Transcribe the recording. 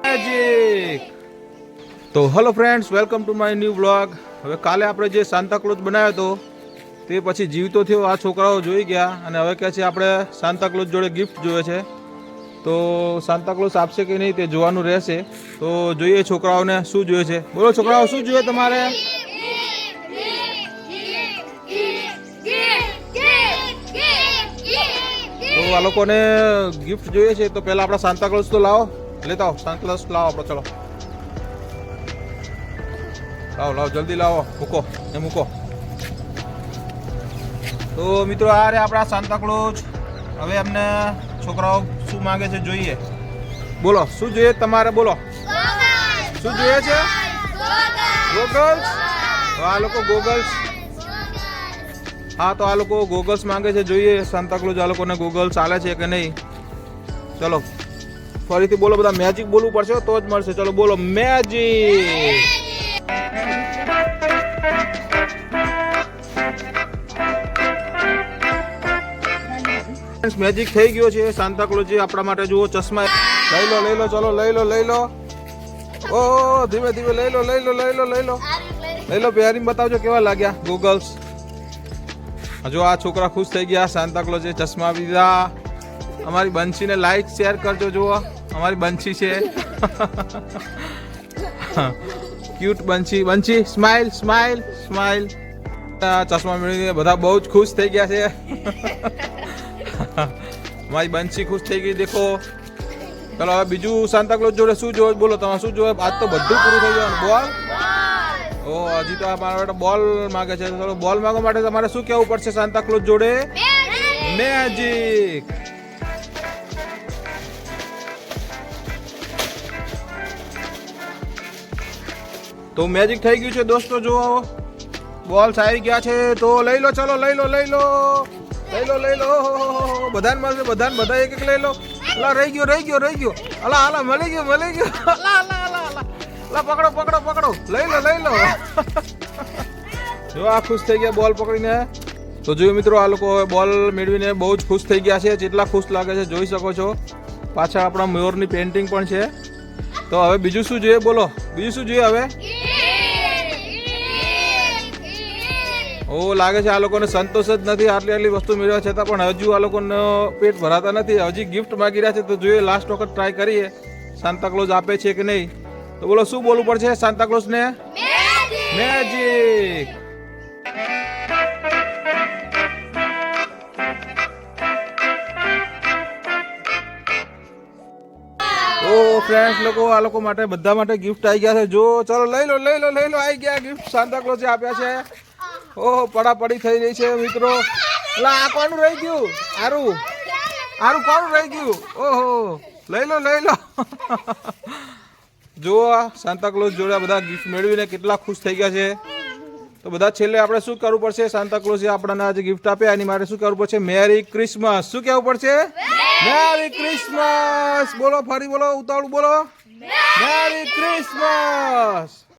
Magic. તો hello friends, welcome to my new vlog. હવે કાલે આપણે જે સાન્તા ક્લોઝ બનાવ્યો હતો તે પછી જીવતો થયો આ છોકરાઓ જોઈ ગયા અને હવે કહે છે આપણે સાન્તા ક્લોઝ જોડે ગિફ્ટ જોઈએ છે. તો સાન્તા ક્લોઝ આપશે કે નહીં તે જોવાનું રહેશે. તો જોઈએ છોકરાઓને શું જોઈએ છે. બોલો છોકરાઓ, શું જોઈએ તમારે? તો આ લોકોને ગિફ્ટ જોઈએ છે. તો પહેલા આપણા સાન્તા ક્લોઝ તો લાવો, લેતા આવો. સાન્તા ક્લોઝ લાવો આપણો, ચલો લાવો લાવો, જલ્દી લાવો. મૂકો એ મૂકો. તો મિત્રો આ રે આપણા સાન્તા ક્લોઝ. હવે એમને છોકરાઓ શું માંગે છે જોઈએ. બોલો શું જોઈએ તમારે? બોલો શું જોઈએ છે? ગોગલ્સ. તો આ લોકો ગોગલ્સ, હા તો આ લોકો ગોગલ્સ માંગે છે. જોઈએ સાન્તા ક્લોઝ આ લોકોને ગોગલ્સ ચાલે છે કે નહીં. ચલો ફરીથી બોલો બધા, મેજિક બોલવું પડશે તો જ મળશે. ચલો બોલો મેજિક. મેજિક થઈ ગયો છે. સાન્તા ક્લોઝ આપણા માટે જુઓ ચશ્મા લઈ લો, લઈ લો, ચલો લઈ લો, લઈ લો. ઓ ધીમે ધીમે લઈ લો, લઈ લો, લઈ લો, લઈ લો, લઈ લો. પહેરીને બતાવજો કેવા લાગ્યા ગોગલ્સ. જો આ છોકરા ખુશ થઈ ગયા. સાન્તા ક્લોઝે ચશ્મા આપી દીધા. અમારી બંશીને લાઈક શેર કરજો. જુઓ અમારી બંશી છે. Cute Banshi. Banshi smile, smile, smile. ચશ્મા મેળવીને બધા બહુ જ ખુશ થઈ ગયા છે. મારી બંશી ખુશ થઈ ગઈ દેખો. ચલો હવે બીજું સાન્તા ક્લોઝ જોડે શું જોવે? બોલો તમે શું જોવે? આજ તો બધું પૂરું થઈ ગયું. બોલ. ઓ હજી તો મારા માટે બોલ માંગે છે. ચલો બોલ માંગવા માટે તમારે શું કહેવું પડશે સાન્તા ક્લોઝ જોડે? મેજિક. તો મેજિક થઈ ગયું છે દોસ્તો. જુઓ બોલ્સ આવી ગયા છે. તો લઈ લો, ચલો લઈ લો, લઈ લો, લઈ લો, લઈ લો. બધાને મળશે, બધાને બધા એક એક લઈ લો. અલા રહી ગયો, રહી ગયો, રહી ગયો. અલા અલા મળી ગયો, મળી ગયો. અલા અલા અલા અલા, અલા પકડો, પકડો, પકડો. લઈ લો, લઈ લો. જો આ ખુશ થઈ ગયા બોલ પકડીને. તો જોયું મિત્રો, આ લોકો હવે બોલ મેળવીને બહુ જ ખુશ થઈ ગયા છે. જેટલા ખુશ લાગે છે જોઈ શકો છો. પાછળ આપણા મયુરની પેઇન્ટિંગ પણ છે. તો હવે બીજું શું જોઈએ? બોલો બીજું શું જોઈએ હવે? ઓ લાગે છે આ લોકોને સંતોષ જ નથી. આટલી આટલી વસ્તુ મેળવ્યા છતાં પણ હજુ આ લોકોનો પેટ ભરાતા નથી. હજી ગિફ્ટ માગી રહ્યા છે. તો જોઈએ લાસ્ટ વખત ટ્રાય કરીએ સાન્તા ક્લોઝ આપે છે કે નહીં. તો બોલો શું બોલવું પડશે સાન્તા ક્લોઝને? મેજિક. ઓ ફ્રેન્ડ્સ લોકો, આ લોકો માટે બધા માટે ગિફ્ટ આવી ગયા છે. જો ચલો લઈ લો, લઈ લો, લઈ લો. આવી ગયા ગિફ્ટ સાન્તા ક્લોઝે આપ્યા છે. ઓહો પડાપડી થઈ રહી છે મિત્રો. એટલે આ કોનું રહી ગયું? આરું, આરું કોનું રહી ગયું? ઓહો લઈ લો, લઈ લો. જુઓ સાન્તા ક્લોઝ જોડે બધા ગિફ્ટ મેળવીને કેટલા ખુશ થઈ ગયા છે. તો બધા છેલ્લે આપણે શું કરવું પડશે? સાન્તા ક્લોઝે આપણને આજે ગિફ્ટ આપ્યા એની માટે શું કરવું પડશે? Merry Christmas. શું કહેવું પડશે? Merry Christmas. બોલો ફરી બોલો, ઉતાવળું બોલો. Merry Christmas.